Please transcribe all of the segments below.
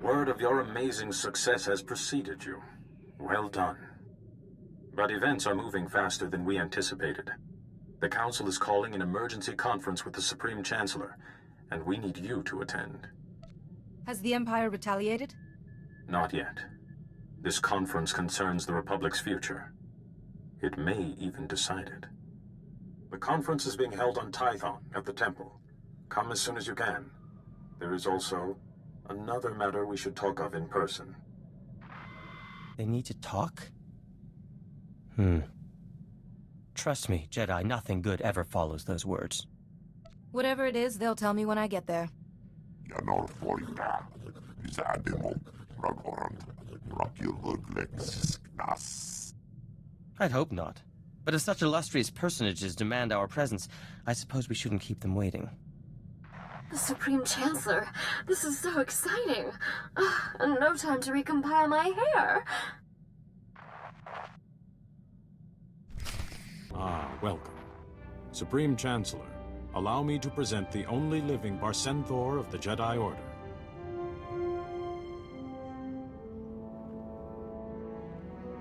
Word of your amazing success has preceded you. Well done. But events are moving faster than we anticipated. The Council is calling an emergency conference with the Supreme Chancellor, and we need you to attend. Has the Empire retaliated? Not yet. This conference concerns the Republic's future. It may even decide it. The conference is being held on Tython at the temple. Come as soon as you can. There is also another matter we should talk of in person. They need to talk? Trust me, Jedi, nothing good ever follows those words. Whatever it is, they'll tell me when I get there. I'd hope not. But if such illustrious personages demand our presence, I suppose we shouldn't keep them waiting. The Supreme Chancellor, this is so exciting. And no time to recompile my hair. Welcome. Supreme Chancellor, allow me to present the only living SWTOR of the Jedi Order.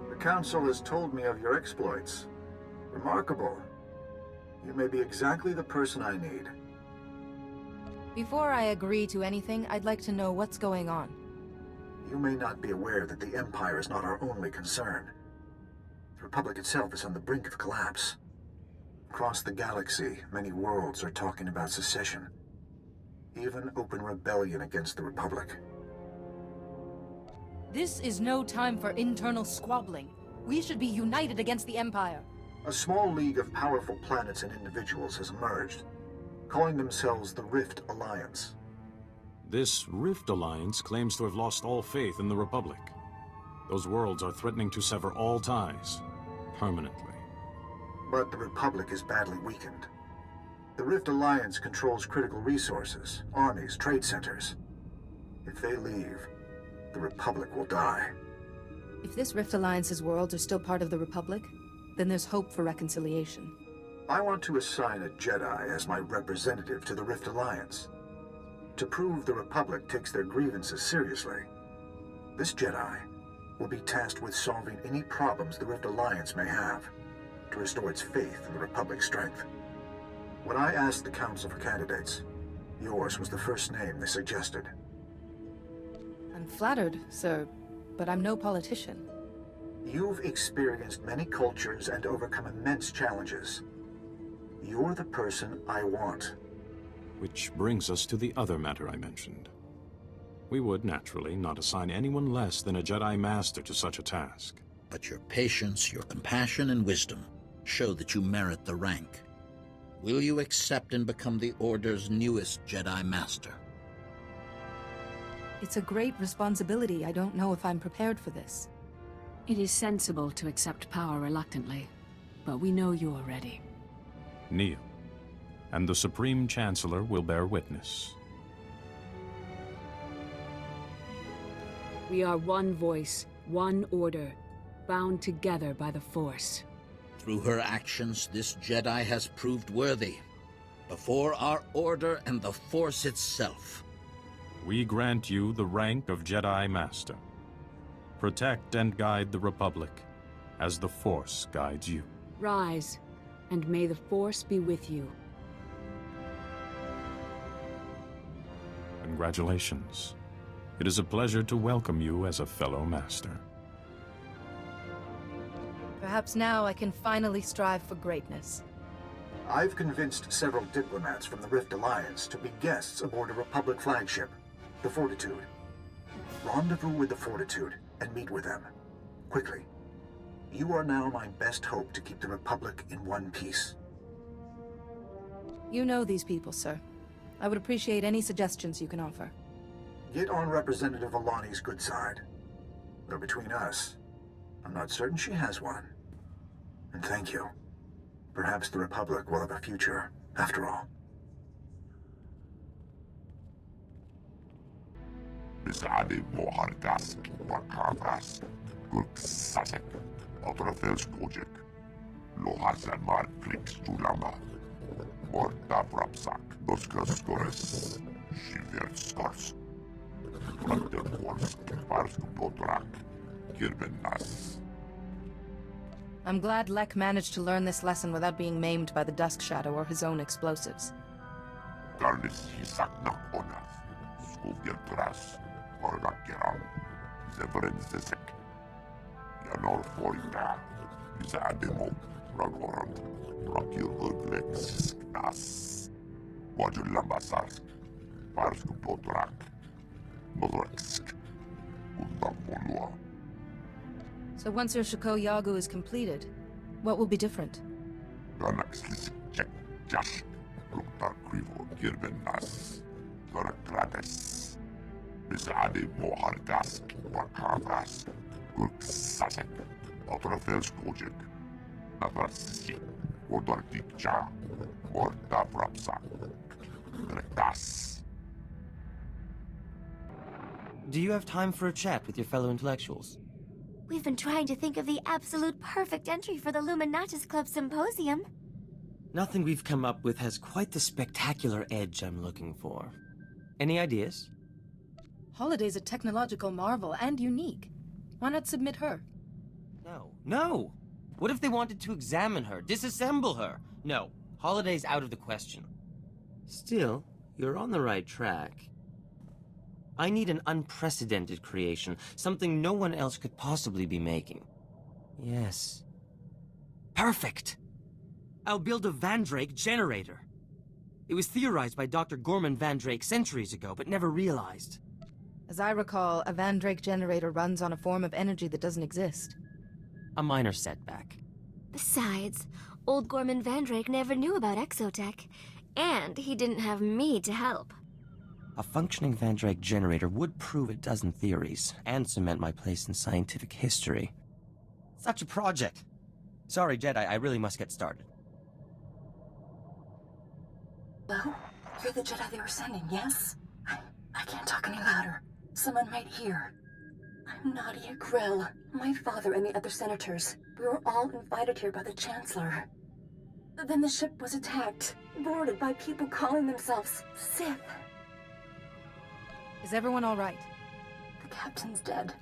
The Council has told me of your exploits. Remarkable. You may be exactly the person I need. Before I agree to anything, I'd like to know what's going on. You may not be aware that the Empire is not our only concern. The Republic itself is on the brink of collapse. Across the galaxy, many worlds are talking about secession. Even open rebellion against the Republic. This is no time for internal squabbling. We should be united against the Empire. A small league of powerful planets and individuals has emerged, calling themselves the Rift Alliance. This Rift Alliance claims to have lost all faith in the Republic. Those worlds are threatening to sever all ties, permanently. But the Republic is badly weakened. The Rift Alliance controls critical resources, armies, trade centers. If they leave, the Republic will die. If this Rift Alliance's worlds are still part of the Republic, then there's hope for reconciliation. I want to assign a Jedi as my representative to the Rift Alliance. To prove the Republic takes their grievances seriously, this Jedi will be tasked with solving any problems the Rift Alliance may have, to restore its faith in the Republic's strength. When I asked the Council for candidates, yours was the first name they suggested. I'm flattered, sir, but I'm no politician. You've experienced many cultures and overcome immense challenges. You're the person I want. Which brings us to the other matter I mentioned. We would, naturally, not assign anyone less than a Jedi Master to such a task. But your patience, your compassion, and wisdom show that you merit the rank. Will you accept and become the Order's newest Jedi Master? It's a great responsibility. I don't know if I'm prepared for this. It is sensible to accept power reluctantly, but we know you are ready. Kneel, and the Supreme Chancellor will bear witness. We are one voice, one order, bound together by the Force. Through her actions, this Jedi has proved worthy. Before our Order and the Force itself. We grant you the rank of Jedi Master. Protect and guide the Republic, as the Force guides you. Rise, and may the Force be with you. Congratulations. It is a pleasure to welcome you as a fellow Master. Perhaps now I can finally strive for greatness. I've convinced several diplomats from the Rift Alliance to be guests aboard a Republic flagship, the Fortitude. Rendezvous with the Fortitude and meet with them. Quickly. You are now my best hope to keep the Republic in one piece. You know these people, sir. I would appreciate any suggestions you can offer. Get on Representative Alani's good side. Though between us, I'm not certain she has one. And thank you. Perhaps the Republic will have a future, after all. I'm glad Lek managed to learn this lesson without being maimed by the Dusk Shadow or his own explosives. So once your Shako Yagu is completed, what will be different? Do you have time for a chat with your fellow intellectuals? We've been trying to think of the absolute perfect entry for the Luminatus Club Symposium. Nothing we've come up with has quite the spectacular edge I'm looking for. Any ideas? Holiday's a technological marvel and unique. Why not submit her? No! What if they wanted to examine her, disassemble her? No, Holiday's out of the question. Still, you're on the right track. I need an unprecedented creation, something no one else could possibly be making. Yes. Perfect! I'll build a Vandrake generator. It was theorized by Dr. Gorman Vandrake centuries ago, but never realized. As I recall, a Vandrake generator runs on a form of energy that doesn't exist. A minor setback. Besides, old Gorman Vandrake never knew about exotech, and he didn't have me to help. A functioning Vandrake generator would prove a dozen theories, and cement my place in scientific history. Such a project! Sorry, Jedi, I really must get started. Hello? You're the Jedi they were sending, yes? I can't talk any louder. Someone might hear. I'm Nadia Grell. My father and the other senators. We were all invited here by the Chancellor. Then the ship was attacked, boarded by people calling themselves Sith. Is everyone all right? The captain's dead.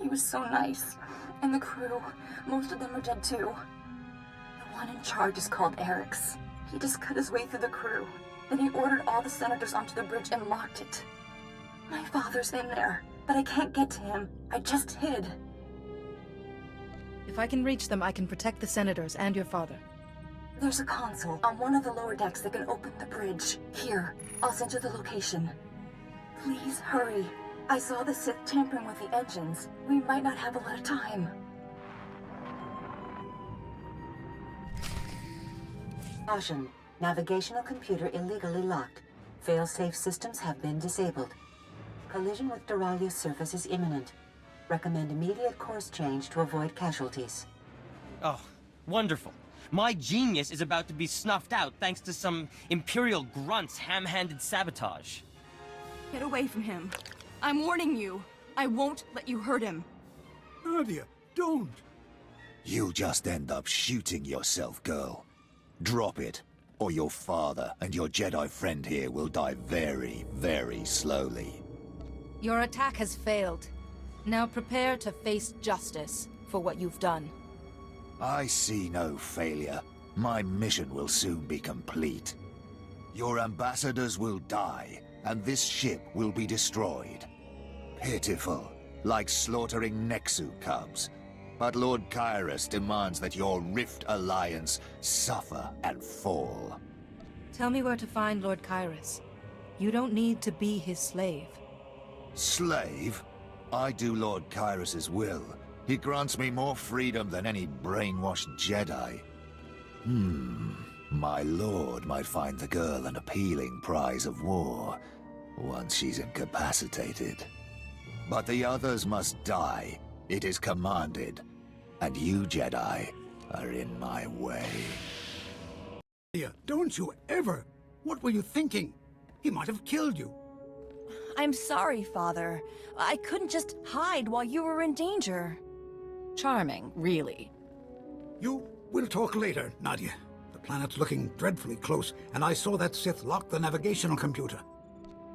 He was so nice. And the crew, most of them are dead too. The one in charge is called Eric's. He just cut his way through the crew. Then he ordered all the senators onto the bridge and locked it. My father's in there, but I can't get to him. I just hid. If I can reach them, I can protect the senators and your father. There's a console on one of the lower decks that can open the bridge. Here, I'll send you the location. Please hurry. I saw the Sith tampering with the engines. We might not have a lot of time. Caution. Navigational computer illegally locked. Fail-safe systems have been disabled. Collision with Duralia's surface is imminent. Recommend immediate course change to avoid casualties. Oh, wonderful. My genius is about to be snuffed out thanks to some Imperial grunt's ham-handed sabotage. Get away from him. I'm warning you. I won't let you hurt him. Nadia, don't. You'll just end up shooting yourself, girl. Drop it, or your father and your Jedi friend here will die very, very slowly. Your attack has failed. Now prepare to face justice for what you've done. I see no failure. My mission will soon be complete. Your ambassadors will die, and this ship will be destroyed. Pitiful, like slaughtering Nexu cubs. But Lord Kyrus demands that your Rift Alliance suffer and fall. Tell me where to find Lord Kyrus. You don't need to be his slave. Slave? I do Lord Kyrus's will. He grants me more freedom than any brainwashed Jedi. My lord might find the girl an appealing prize of war, once she's incapacitated. But the others must die. It is commanded. And you, Jedi, are in my way. Don't you ever! What were you thinking? He might have killed you. I'm sorry, Father. I couldn't just hide while you were in danger. Charming, really. You will talk later, Nadia. The planet's looking dreadfully close, and I saw that Sith lock the navigational computer.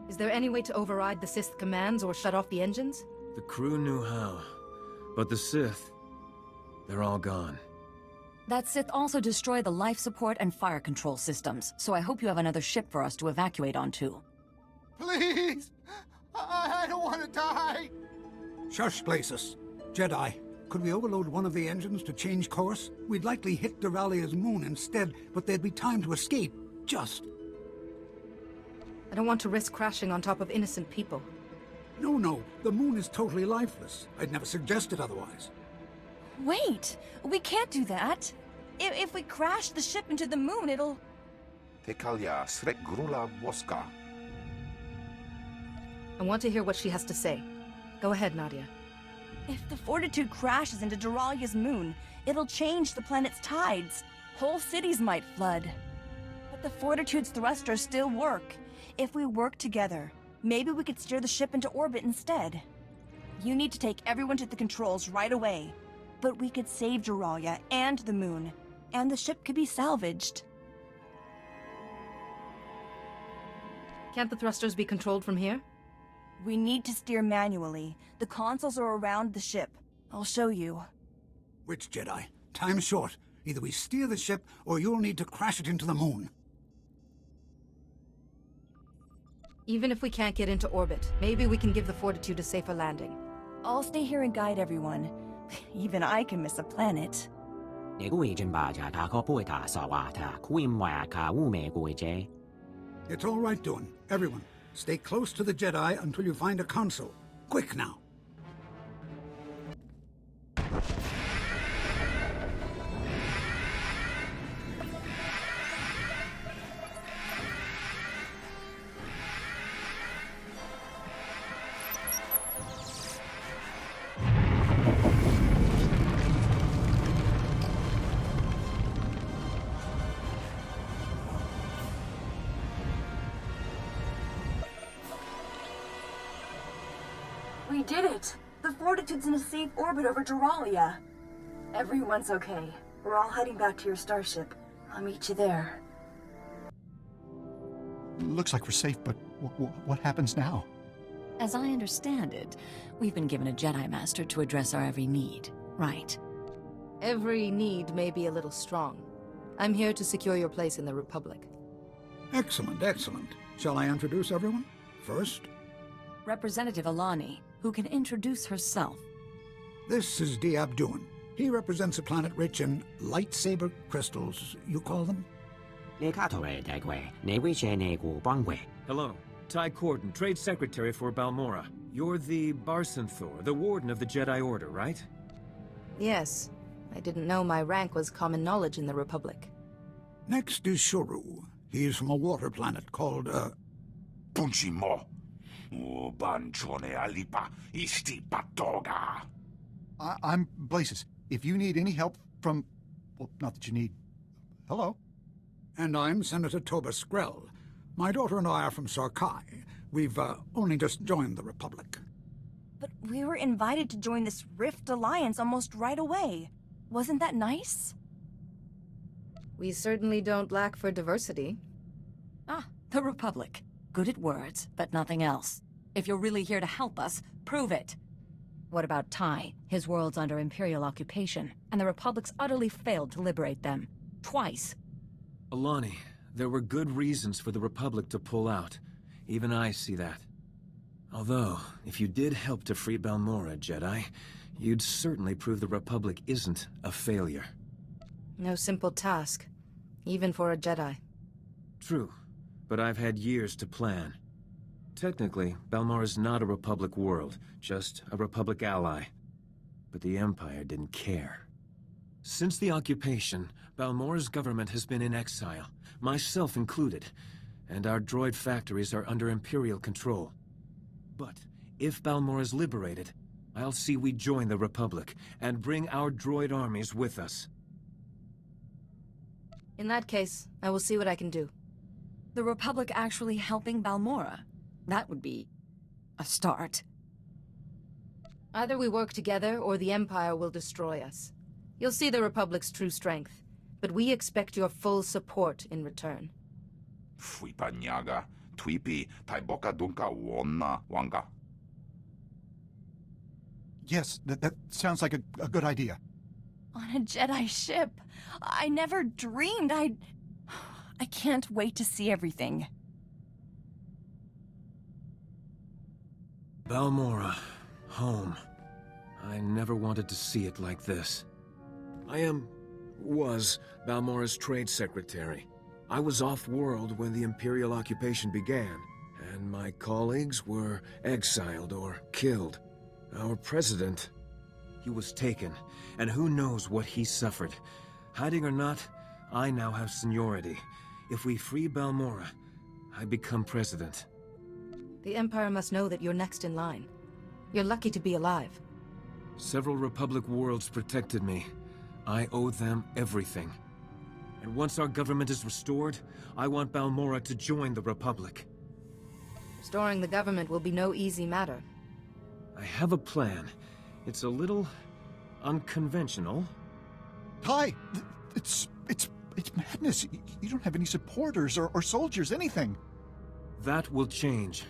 Is there any way to override the Sith commands or shut off the engines? The crew knew how. But the Sith, they're all gone. That Sith also destroyed the life support and fire control systems, so I hope you have another ship for us to evacuate onto. Please! I don't want to die! Shush, Places. Jedi, could we overload one of the engines to change course? We'd likely hit Duralia's moon instead, but there'd be time to escape. Just... I don't want to risk crashing on top of innocent people. No. The moon is totally lifeless. I'd never suggested otherwise. Wait! We can't do that! If we crash the ship into the moon, it'll... I want to hear what she has to say. Go ahead, Nadia. If the Fortitude crashes into Duralia's moon, it'll change the planet's tides. Whole cities might flood. But the Fortitude's thrusters still work. If we work together, maybe we could steer the ship into orbit instead. You need to take everyone to the controls right away. But we could save Duralia and the moon, and the ship could be salvaged. Can't the thrusters be controlled from here? We need to steer manually. The consoles are around the ship. I'll show you. Which Jedi? Time's short. Either we steer the ship, or you'll need to crash it into the moon. Even if we can't get into orbit, maybe we can give the Fortitude a safer landing. I'll stay here and guide everyone. Even I can miss a planet. It's all right, Dawn. Everyone, stay close to the Jedi until you find a console. Quick now. We did it! The Fortitude's in a safe orbit over Duralia. Everyone's okay. We're all heading back to your starship. I'll meet you there. Looks like we're safe, but what happens now? As I understand it, we've been given a Jedi Master to address our every need, right? Every need may be a little strong. I'm here to secure your place in the Republic. Excellent. Shall I introduce everyone? First... Representative Alani, who can introduce herself. This is Abduin. He represents a planet rich in lightsaber crystals, you call them? Hello. Ty Corden, Trade Secretary for Balmorra. You're the SWTOR, the Warden of the Jedi Order, right? Yes. I didn't know my rank was common knowledge in the Republic. Next is Shuru. He's from a water planet called, Punchimo. I'm Blaces. If you need any help from... well, not that you need... Hello? And I'm Senator Toba Skrell. My daughter and I are from Sarkai. We've only just joined the Republic. But we were invited to join this Rift Alliance almost right away. Wasn't that nice? We certainly don't lack for diversity. Ah, the Republic. Good at words, but nothing else. If you're really here to help us, prove it. What about Ty? His world's under Imperial occupation, and the Republic's utterly failed to liberate them. Twice. Alani, there were good reasons for the Republic to pull out. Even I see that. Although, if you did help to free Balmorra, Jedi, you'd certainly prove the Republic isn't a failure. No simple task, even for a Jedi. True, but I've had years to plan. Technically, Balmorra's not a Republic world, just a Republic ally. But the Empire didn't care. Since the occupation, Balmorra's government has been in exile, myself included, and our droid factories are under Imperial control. But if Balmorra's liberated, I'll see we join the Republic and bring our droid armies with us. In that case, I will see what I can do. The Republic actually helping Balmorra? That would be a start. Either we work together, or the Empire will destroy us. You'll see the Republic's true strength, but we expect your full support in return. Twipi, Taiboka Dunka Wonna Wanga. Yes, that sounds like a good idea. On a Jedi ship. I never dreamed I can't wait to see everything. Balmorra. Home. I never wanted to see it like this. I was Balmorra's trade secretary. I was off-world when the Imperial occupation began, and my colleagues were exiled or killed. Our president, he was taken, and who knows what he suffered. Hiding or not, I now have seniority. If we free Balmorra, I become president. The Empire must know that you're next in line. You're lucky to be alive. Several Republic worlds protected me. I owe them everything. And once our government is restored, I want Balmorra to join the Republic. Restoring the government will be no easy matter. I have a plan. It's a little unconventional. Ty, it's madness. You don't have any supporters or soldiers, anything. That will change.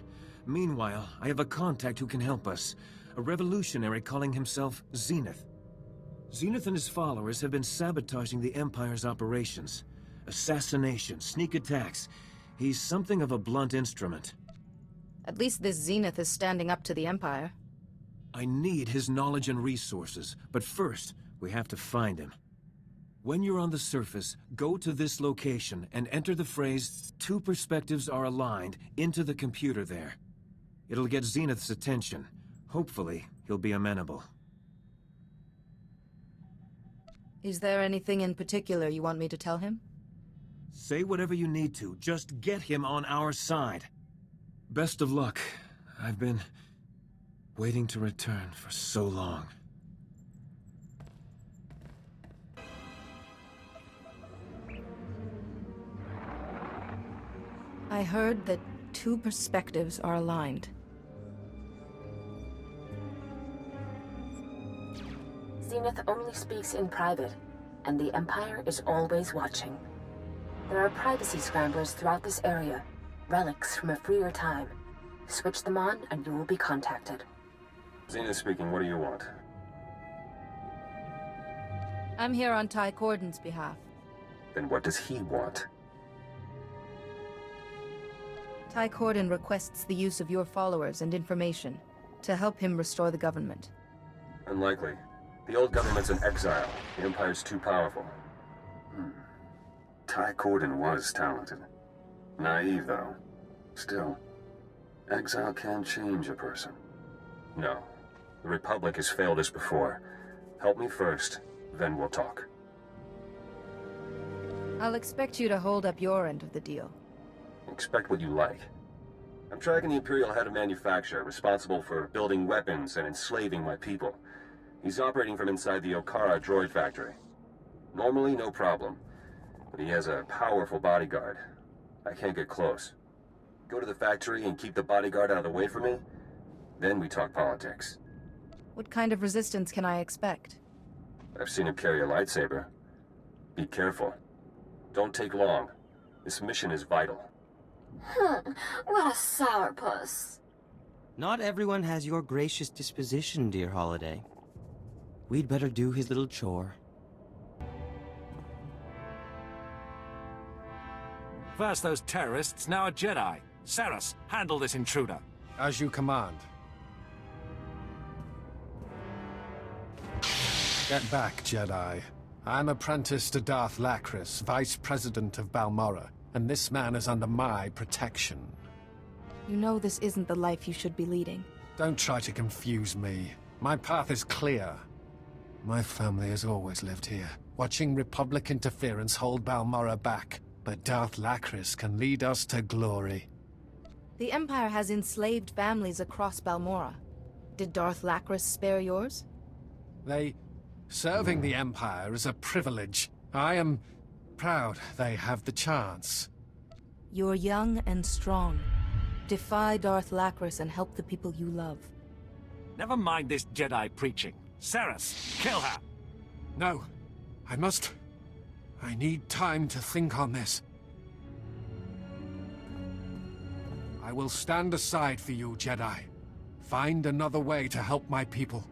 Meanwhile, I have a contact who can help us. A revolutionary calling himself Zenith. Zenith and his followers have been sabotaging the Empire's operations. Assassination, sneak attacks. He's something of a blunt instrument. At least this Zenith is standing up to the Empire. I need his knowledge and resources, but first, we have to find him. When you're on the surface, go to this location and enter the phrase, "Two perspectives are aligned," into the computer there. It'll get Zenith's attention. Hopefully, he'll be amenable. Is there anything in particular you want me to tell him? Say whatever you need to. Just get him on our side. Best of luck. I've been waiting to return for so long. I heard that two perspectives are aligned. Zenith only speaks in private, and the Empire is always watching. There are privacy scramblers throughout this area, relics from a freer time. Switch them on and you will be contacted. Zenith speaking, what do you want? I'm here on Ty Corden's behalf. Then what does he want? Ty Corden requests the use of your followers and information to help him restore the government. Unlikely. The old government's in exile. The Empire's too powerful. Ty Corden was talented. Naive, though. Still, exile can change a person. No. The Republic has failed us before. Help me first, then we'll talk. I'll expect you to hold up your end of the deal. Expect what you like. I'm tracking the Imperial head of manufacture, responsible for building weapons and enslaving my people. He's operating from inside the Okara droid factory. Normally, no problem. But he has a powerful bodyguard. I can't get close. Go to the factory and keep the bodyguard out of the way for me? Then we talk politics. What kind of resistance can I expect? I've seen him carry a lightsaber. Be careful. Don't take long. This mission is vital. What a sourpuss. Not everyone has your gracious disposition, dear Holiday. We'd better do his little chore. First those terrorists, now a Jedi. Saras, handle this intruder. As you command. Get back, Jedi. I'm apprentice to Darth Lacris, Vice President of Balmorra, and this man is under my protection. You know this isn't the life you should be leading. Don't try to confuse me. My path is clear. My family has always lived here, watching Republic interference hold Balmorra back, but Darth Lacris can lead us to glory. The Empire has enslaved families across Balmorra. Did Darth Lacris spare yours? Serving the Empire is a privilege. I am proud they have the chance. You're young and strong. Defy Darth Lacris and help the people you love. Never mind this Jedi preaching. Saras, kill her! No. I need time to think on this. will stand aside for you, Jedi. Find another way to help my people.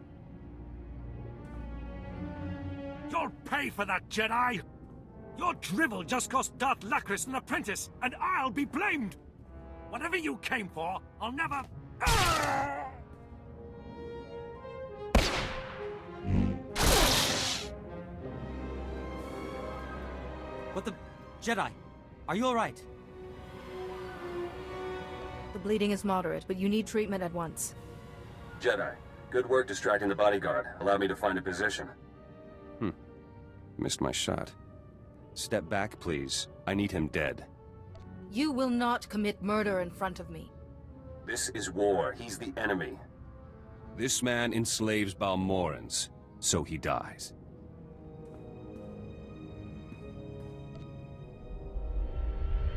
You'll pay for that, Jedi! Your drivel just cost Darth Lacris an apprentice, and I'll be blamed! Whatever you came for, I'll never... What the... Jedi, are you alright? The bleeding is moderate, but you need treatment at once. Jedi, good work distracting the bodyguard. Allow me to find a position. Missed my shot. Step back, please. I need him dead. You will not commit murder in front of me. This is war. He's the enemy. This man enslaves Balmorrans, so he dies.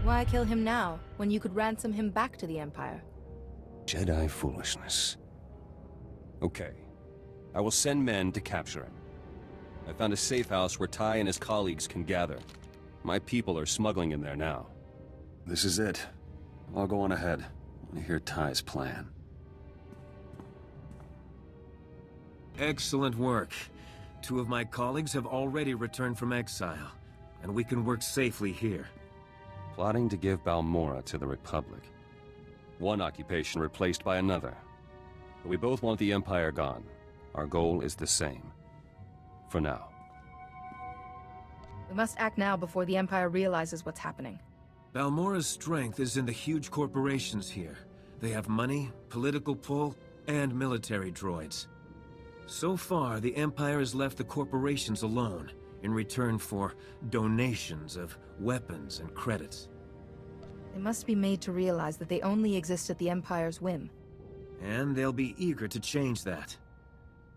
Why kill him now, when you could ransom him back to the Empire? Jedi foolishness. Okay. I will send men to capture him. I found a safe house where Ty and his colleagues can gather. My people are smuggling in there now. This is it. I'll go on ahead. I want to hear Ty's plan. Excellent work. 2 of my colleagues have already returned from exile, and we can work safely here. Plotting to give Balmorra to the Republic. One occupation replaced by another. But we both want the Empire gone. Our goal is the same. For now. We must act now before the Empire realizes what's happening. Balmorra's strength is in the huge corporations here. They have money, political pull, and military droids. So far, the Empire has left the corporations alone, in return for donations of weapons and credits. They must be made to realize that they only exist at the Empire's whim. And they'll be eager to change that.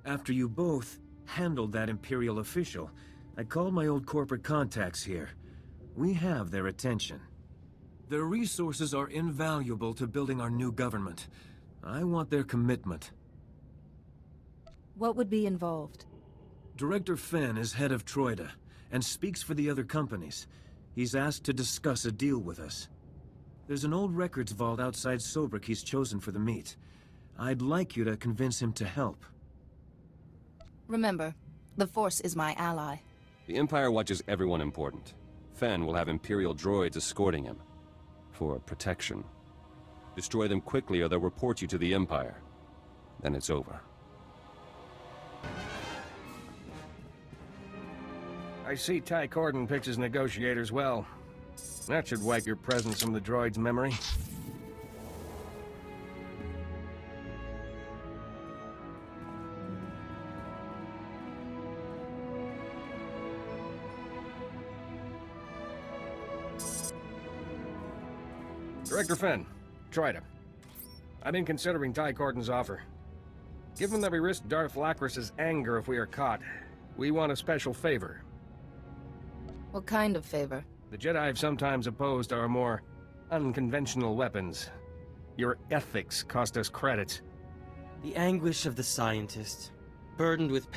After you both handled that Imperial official, I called my old corporate contacts here. We have their attention. Their resources are invaluable to building our new government. I want their commitment. What would be involved? Director Fenn is head of Troida, and speaks for the other companies. He's asked to discuss a deal with us. There's an old records vault outside Sobrik he's chosen for the meet. I'd like you to convince him to help. Remember, the Force is my ally. The Empire watches everyone important. Fenn will have Imperial droids escorting him. For protection. Destroy them quickly or they'll report you to the Empire. Then it's over. I see Ty Corden picks his negotiators well. That should wipe your presence from the droid's memory. Director Fenn, tried him. I've been considering Ty Corden's offer. Given that we risk Darth Lacris's anger if we are caught, we want a special favor. What kind of favor? The Jedi have sometimes opposed our more unconventional weapons. Your ethics cost us credits. The anguish of the scientist, burdened with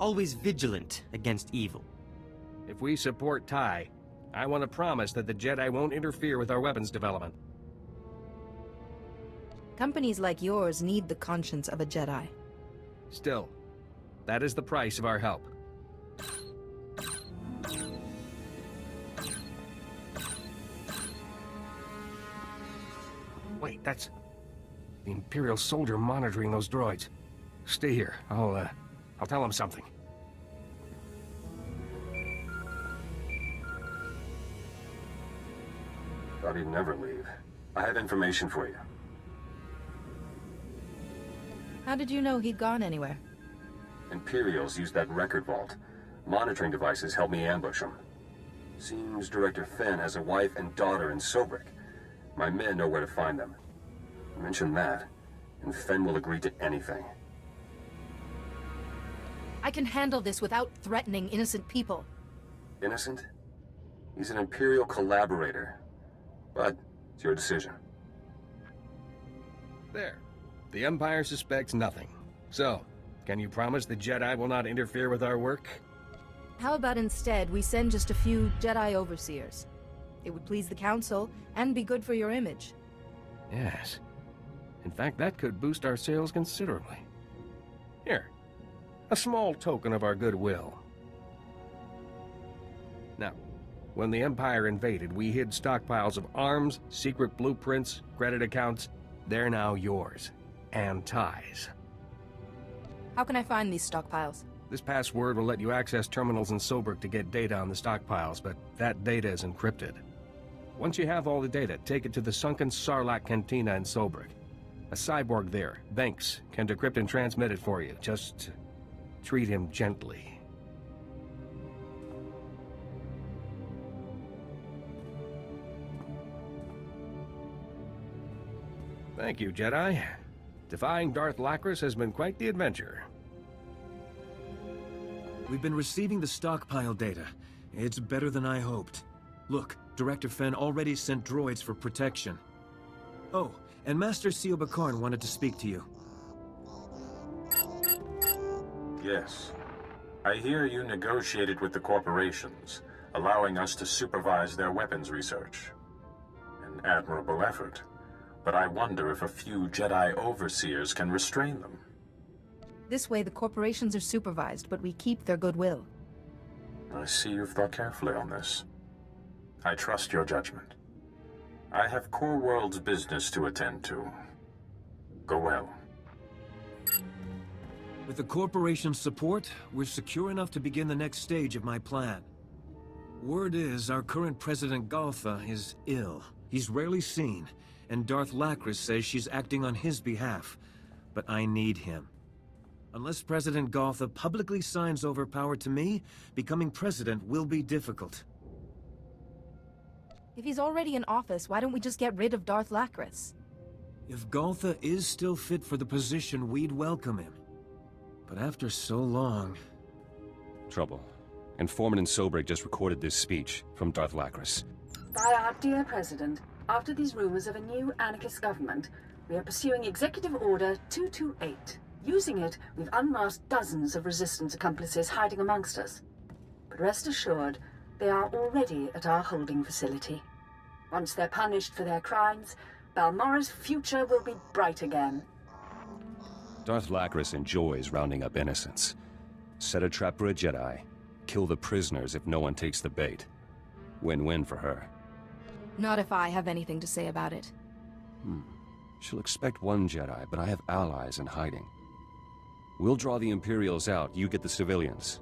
always vigilant against evil. If we support Ty, I want to promise that the Jedi won't interfere with our weapons development. Companies like yours need the conscience of a Jedi. Still, that is the price of our help. Wait, that's the Imperial soldier monitoring those droids. Stay here. I'll tell him something. Thought he'd never leave. I have information for you. How did you know he'd gone anywhere? Imperials used that record vault. Monitoring devices helped me ambush him. Seems Director Fenn has a wife and daughter in Sobrik. My men know where to find them. Mention that, and Fenn will agree to anything. I can handle this without threatening innocent people. Innocent? He's an Imperial collaborator. But it's your decision. There. The Empire suspects nothing. So, can you promise the Jedi will not interfere with our work? How about instead we send just a few Jedi overseers? It would please the Council, and be good for your image. Yes. In fact, that could boost our sales considerably. Here, a small token of our goodwill. Now, when the Empire invaded, we hid stockpiles of arms, secret blueprints, credit accounts. They're now yours. And Ty's. How can I find these stockpiles? This password will let you access terminals in Sobrik to get data on the stockpiles, but that data is encrypted. Once you have all the data, take it to the sunken Sarlacc Cantina in Sobrik. A cyborg there, Banks, can decrypt and transmit it for you. Just treat him gently. Thank you, Jedi. Defying Darth Lacris has been quite the adventure. We've been receiving the stockpile data. It's better than I hoped. Look, Director Fenn already sent droids for protection. Oh, and Master Sio Bakarn wanted to speak to you. Yes. I hear you negotiated with the corporations, allowing us to supervise their weapons research. An admirable effort. But I wonder if a few Jedi overseers can restrain them. This way the corporations are supervised, but we keep their goodwill. I see you've thought carefully on this. I trust your judgment. I have Core World's business to attend to. Go well. With the corporation's support, we're secure enough to begin the next stage of my plan. Word is our current President Galtha is ill. He's rarely seen, and Darth Lacris says she's acting on his behalf. But I need him. Unless President Galtha publicly signs over power to me, becoming president will be difficult. If he's already in office, why don't we just get rid of Darth Lacris? If Galtha is still fit for the position, we'd welcome him. But after so long... Trouble. Informant in Sobrik just recorded this speech from Darth Lacris. By our dear President, after these rumors of a new anarchist government, we are pursuing Executive Order 228. Using it, we've unmasked dozens of resistance accomplices hiding amongst us. But rest assured, they are already at our holding facility. Once they're punished for their crimes, Balmorra's future will be bright again. Darth Lacris enjoys rounding up innocents. Set a trap for a Jedi. Kill the prisoners if no one takes the bait. Win-win for her. Not if I have anything to say about it. She'll expect one Jedi, but I have allies in hiding. We'll draw the Imperials out, you get the civilians.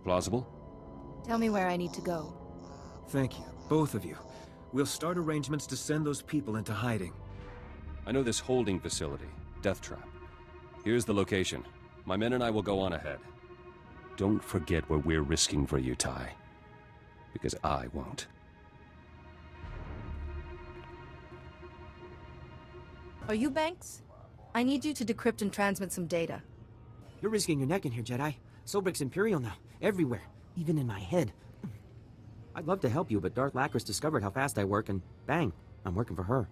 Plausible? Tell me where I need to go. Thank you, both of you. We'll start arrangements to send those people into hiding. I know this holding facility, Death Trap. Here's the location. My men and I will go on ahead. Don't forget what we're risking for you, Ty. Because I won't. Are you Banks? I need you to decrypt and transmit some data. You're risking your neck in here, Jedi. Sobrik's Imperial now. Everywhere. Even in my head. I'd love to help you, but Darth Lacris discovered how fast I work, and bang, I'm working for her.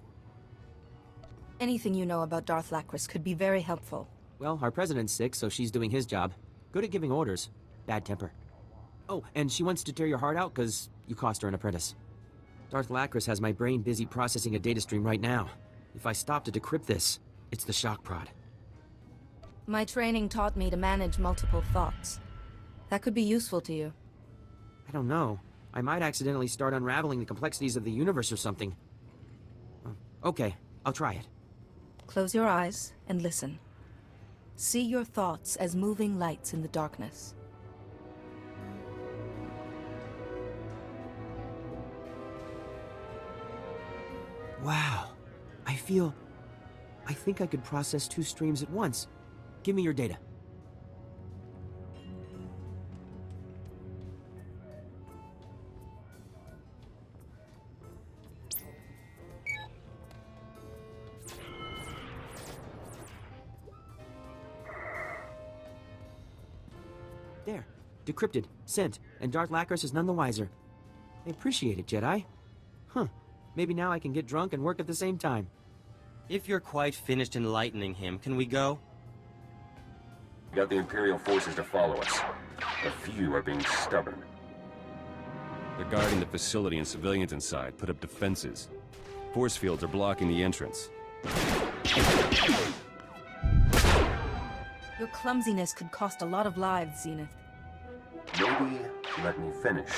Anything you know about Darth Lacris could be very helpful. Well, our president's sick, so she's doing his job. Good at giving orders. Bad temper. Oh, and she wants to tear your heart out because you cost her an apprentice. Darth Lacris has my brain busy processing a data stream right now. If I stop to decrypt this, it's the shock prod. My training taught me to manage multiple thoughts. That could be useful to you. I don't know. I might accidentally start unraveling the complexities of the universe or something. Okay, I'll try it. Close your eyes and listen. See your thoughts as moving lights in the darkness. Wow. I think I could process 2 streams at once. Give me your data. There. Decrypted, sent, and Darth Lacris is none the wiser. I appreciate it, Jedi. Maybe now I can get drunk and work at the same time. If you're quite finished enlightening him, can we go? We got the Imperial forces to follow us. A few are being stubborn. They're guarding the facility and civilians inside put up defenses. Force fields are blocking the entrance. Your clumsiness could cost a lot of lives, Zenith. Maybe let me finish.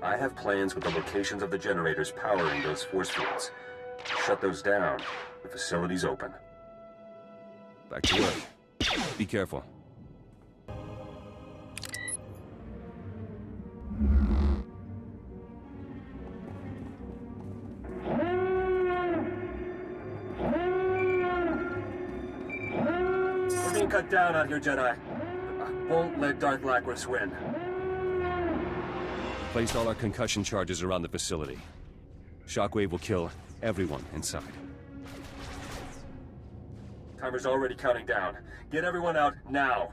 I have plans with the locations of the generators powering those force fields. Shut those down, the facility's open. Back to work. Be careful. We're being cut down out here, Jedi. I won't let Darth Lacris win. Placed all our concussion charges around the facility. Shockwave will kill everyone inside. Timer's already counting down. Get everyone out now.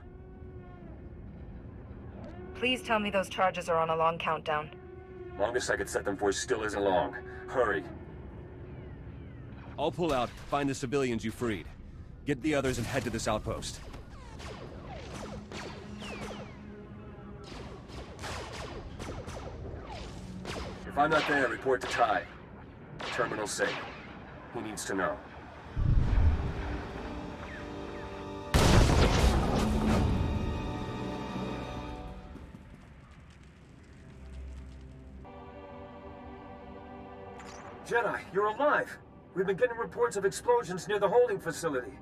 Please tell me those charges are on a long countdown. Longest I could set them for still isn't long. Hurry. I'll pull out, find the civilians you freed. Get the others and head to this outpost. If I'm not there, report to Ty. Terminal's safe. He needs to know. Jedi, you're alive! We've been getting reports of explosions near the holding facility.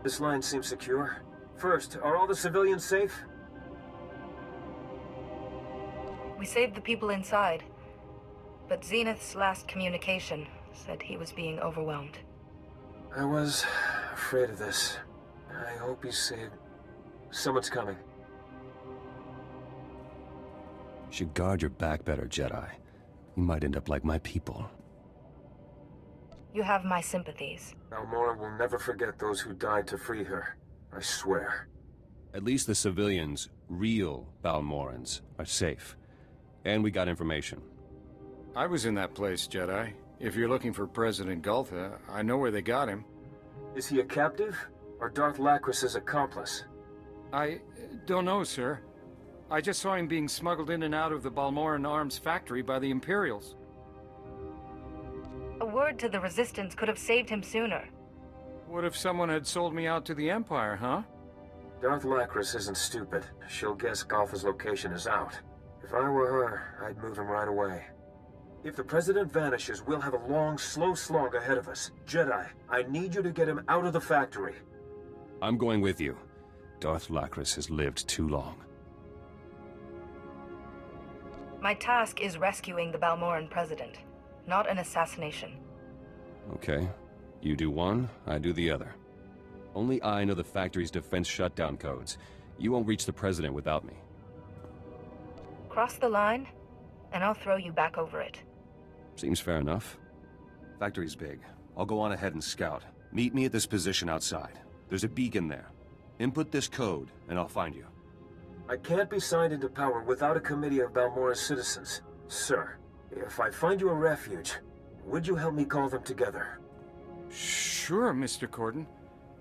This line seems secure. First, are all the civilians safe? We saved the people inside, but Zenith's last communication said he was being overwhelmed. I was afraid of this. I hope he's saved. Someone's coming. You should guard your back better, Jedi. You might end up like my people. You have my sympathies. Balmorra will never forget those who died to free her. I swear. At least the civilians, real Balmorrans, are safe. And we got information. I was in that place, Jedi. If you're looking for President Gultha, I know where they got him. Is he a captive? Or Darth Lacris' accomplice? I don't know, sir. I just saw him being smuggled in and out of the Balmorran arms factory by the Imperials. A word to the Resistance could have saved him sooner. What if someone had sold me out to the Empire, huh? Darth Lacris isn't stupid. She'll guess Gultha's location is out. If I were her, I'd move him right away. If the President vanishes, we'll have a long, slow slog ahead of us. Jedi, I need you to get him out of the factory. I'm going with you. Darth Lacris has lived too long. My task is rescuing the Balmorran President, not an assassination. Okay. You do one, I do the other. Only I know the factory's defense shutdown codes. You won't reach the President without me. Cross the line, and I'll throw you back over it. Seems fair enough. Factory's big. I'll go on ahead and scout. Meet me at this position outside. There's a beacon there. Input this code, and I'll find you. I can't be signed into power without a committee of Balmorra's citizens. Sir, if I find you a refuge, would you help me call them together? Sure, Mr. Corden.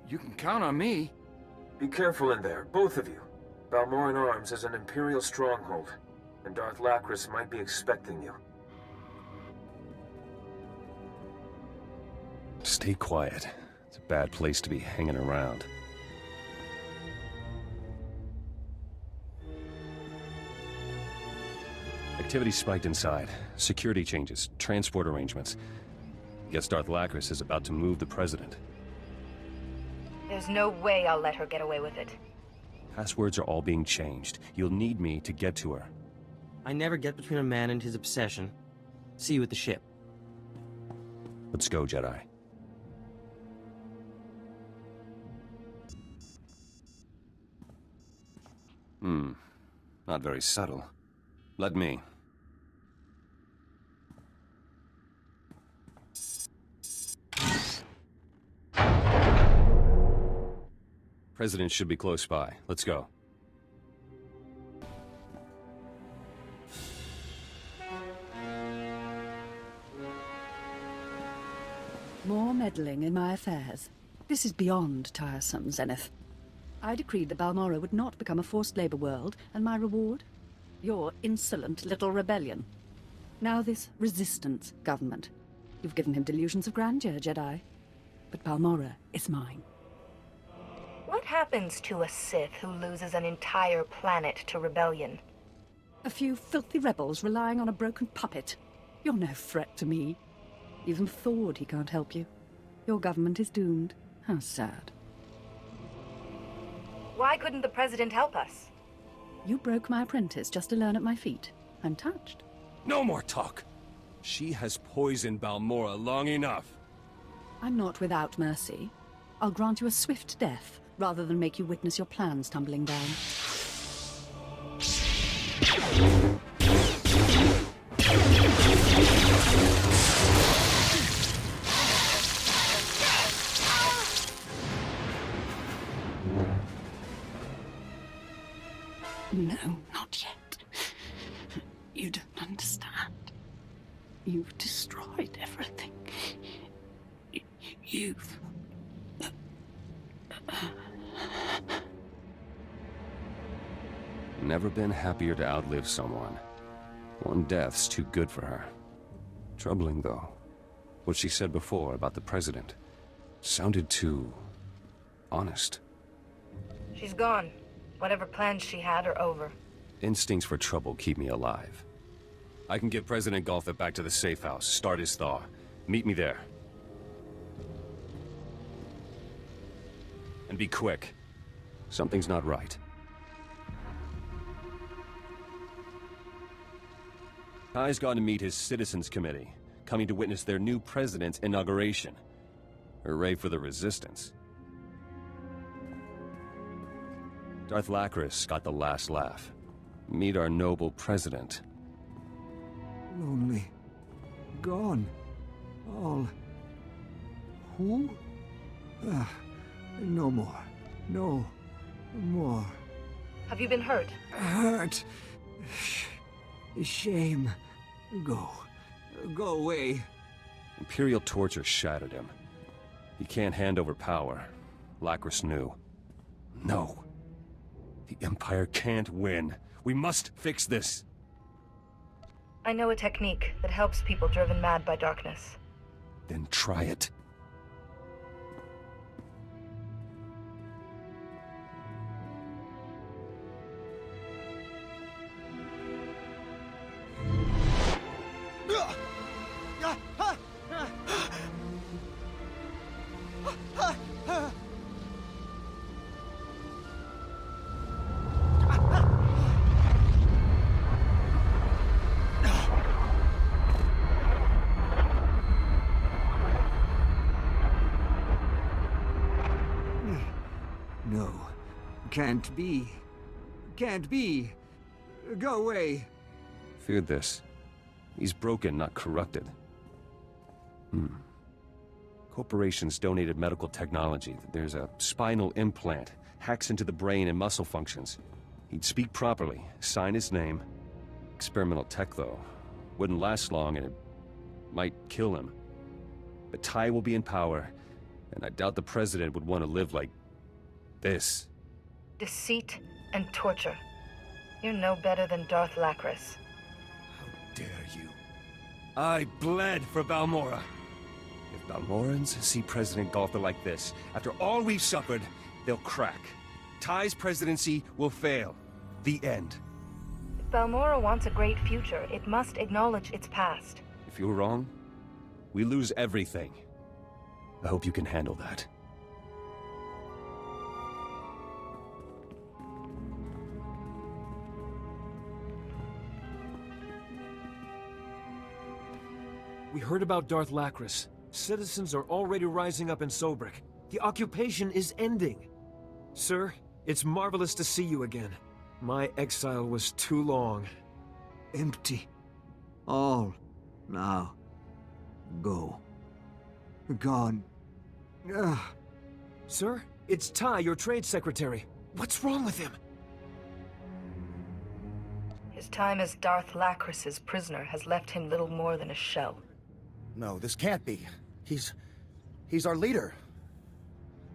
You can count on me. Be careful in there, both of you. Balmorran Arms is an Imperial stronghold, and Darth Lacris might be expecting you. Stay quiet. It's a bad place to be hanging around. Activity spiked inside. Security changes, transport arrangements. Guess Darth Lacris is about to move the President. There's no way I'll let her get away with it. Passwords are all being changed. You'll need me to get to her. I never get between a man and his obsession. See you at the ship. Let's go, Jedi. Not very subtle. Let me. President should be close by. Let's go. More meddling in my affairs. This is beyond tiresome, Zenith. I decreed that Balmorra would not become a forced labor world, and my reward? your insolent little rebellion. Now this resistance government. You've given him delusions of grandeur, Jedi. But Balmorra is mine. What happens to a Sith who loses an entire planet to rebellion? A few filthy rebels relying on a broken puppet. You're no threat to me. Even Thord, he can't help you. Your government is doomed. How sad. Why couldn't the President help us? You broke my apprentice just to learn at my feet. I'm touched. No more talk! She has poisoned Balmorra long enough. I'm not without mercy. I'll grant you a swift death, rather than make you witness your plans tumbling down. No, not yet. You don't understand. You've destroyed everything. You've... Never been happier to outlive someone. One death's too good for her. Troubling, though. What she said before about the President sounded too... honest. She's gone. Whatever plans she had are over. Instincts for trouble keep me alive. I can get President Galtha back to the safe house, start his thaw. Meet me there. And be quick. Something's not right. Ty's gone to meet his Citizens Committee, coming to witness their new president's inauguration. Hooray for the Resistance. Darth Lacris got the last laugh. Meet our noble president. Lonely. Gone. All. Who? No more. No more. Have you been hurt? Hurt. Shame. Go. Go away. Imperial torture shattered him. He can't hand over power. Lacris knew. No. The Empire can't win. We must fix this. I know a technique that helps people driven mad by darkness. Then try it. No. Can't be. Can't be. Go away. Feared this. He's broken, not corrupted. Corporations donated medical technology. There's a spinal implant. Hacks into the brain and muscle functions. He'd speak properly, sign his name. Experimental tech, though. Wouldn't last long and it might kill him. But Ty will be in power, and I doubt the President would want to live like this. Deceit and torture. You're no better than Darth Lacris. Dare you? I bled for Balmorra. If Balmorrans see President Galtha like this, after all we've suffered, they'll crack. Ty's presidency will fail. The end. If Balmorra wants a great future, it must acknowledge its past. If you're wrong, we lose everything. I hope you can handle that. We heard about Darth Lacris. Citizens are already rising up in Sobrik. The occupation is ending. Sir, it's marvelous to see you again. My exile was too long. Empty. All. Now. Go. Gone. Sir, it's Ty, your trade secretary. What's wrong with him? His time as Darth Lacris's prisoner has left him little more than a shell. No, this can't be. He's our leader.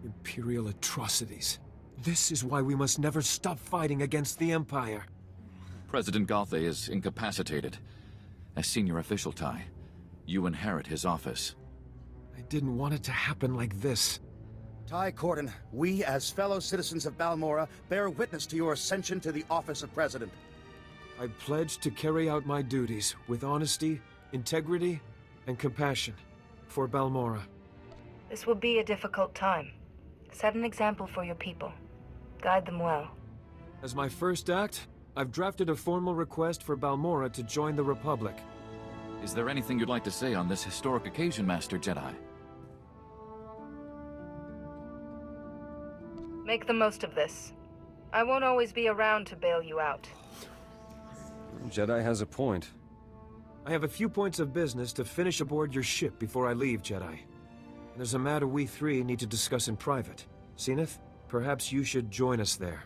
Imperial atrocities. This is why we must never stop fighting against the Empire. President Galthe is incapacitated. As senior official, Tai, you inherit his office. I didn't want it to happen like this. Tai Corden, we as fellow citizens of Balmorra bear witness to your ascension to the office of President. I pledge to carry out my duties with honesty, integrity, and compassion for Balmorra. This will be a difficult time. Set an example for your people. Guide them well. As my first act, I've drafted a formal request for Balmorra to join the Republic. Is there anything you'd like to say on this historic occasion, Master Jedi? Make the most of this. I won't always be around to bail you out. Jedi has a point. I have a few points of business to finish aboard your ship before I leave, Jedi. There's a matter we three need to discuss in private. Zenith, perhaps you should join us there.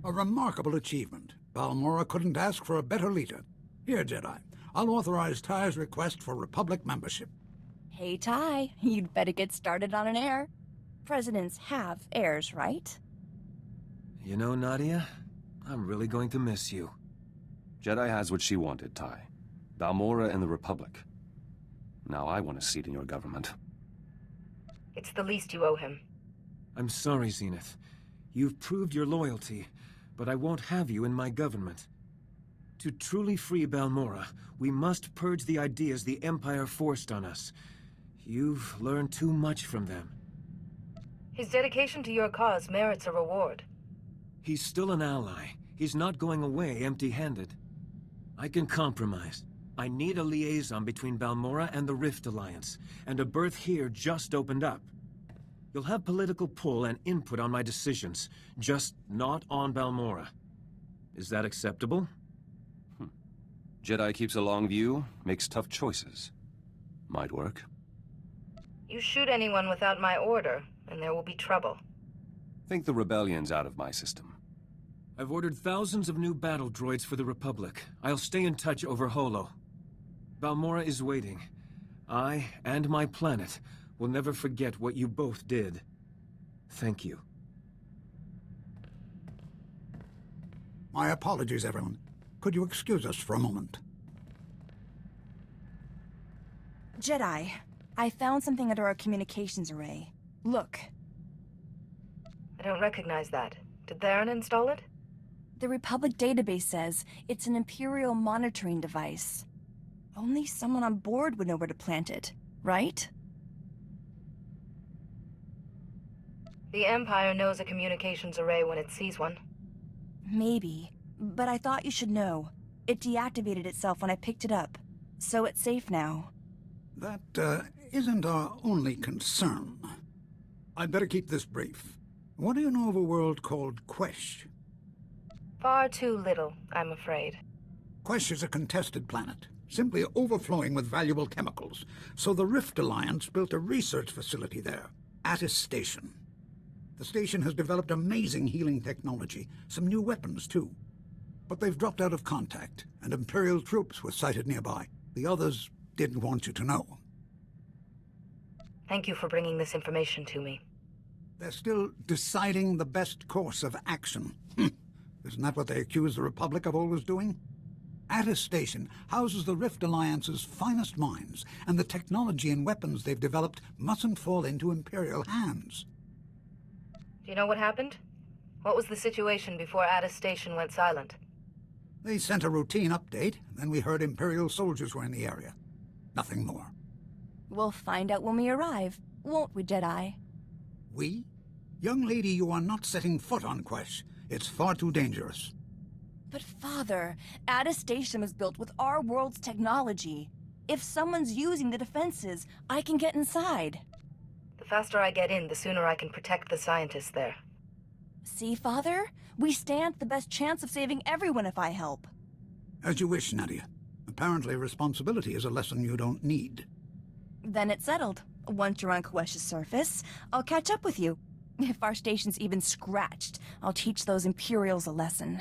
A remarkable achievement. Balmorra couldn't ask for a better leader. Here, Jedi, I'll authorize Ty's request for Republic membership. Hey, Ty, you'd better get started on an heir. Presidents have heirs, right? You know, Nadia, I'm really going to miss you. Jedi has what she wanted, Tai. Balmorra and the Republic. Now I want a seat in your government. It's the least you owe him. I'm sorry, Zenith. You've proved your loyalty, but I won't have you in my government. To truly free Balmorra, we must purge the ideas the Empire forced on us. You've learned too much from them. His dedication to your cause merits a reward. He's still an ally. He's not going away empty-handed. I can compromise. I need a liaison between Balmorra and the Rift Alliance, and a berth here just opened up. You'll have political pull and input on my decisions, just not on Balmorra. Is that acceptable? Jedi keeps a long view, makes tough choices. Might work. You shoot anyone without my order, and there will be trouble. Think the rebellion's out of my system. I've ordered thousands of new battle droids for the Republic. I'll stay in touch over Holo. Balmorra is waiting. I, and my planet, will never forget what you both did. Thank you. My apologies, everyone. Could you excuse us for a moment? Jedi, I found something under our communications array. Look. I don't recognize that. Did Theron install it? The Republic database says it's an Imperial monitoring device. Only someone on board would know where to plant it, right? The Empire knows a communications array when it sees one. Maybe, but I thought you should know. It deactivated itself when I picked it up, so it's safe now. That, isn't our only concern. I'd better keep this brief. What do you know of a world called Quesh? Far too little, I'm afraid. Quesh is a contested planet, simply overflowing with valuable chemicals, so the Rift Alliance built a research facility there, Attis Station. The station has developed amazing healing technology, some new weapons too. But they've dropped out of contact, and Imperial troops were sighted nearby. The others didn't want you to know. Thank you for bringing this information to me. They're still deciding the best course of action. Isn't that what they accuse the Republic of always doing? Attis Station houses the Rift Alliance's finest minds, and the technology and weapons they've developed mustn't fall into Imperial hands. Do you know what happened? What was the situation before Attis Station went silent? They sent a routine update, and then we heard Imperial soldiers were in the area. Nothing more. We'll find out when we arrive, won't we, Jedi? We? Young lady, you are not setting foot on Quesh. It's far too dangerous. But Father, Attis Station was built with our world's technology. If someone's using the defenses, I can get inside. The faster I get in, the sooner I can protect the scientists there. See, Father? We stand the best chance of saving everyone if I help. As you wish, Nadia. Apparently responsibility is a lesson you don't need. Then it's settled. Once you're on Quesh's surface, I'll catch up with you. If our station's even scratched, I'll teach those Imperials a lesson.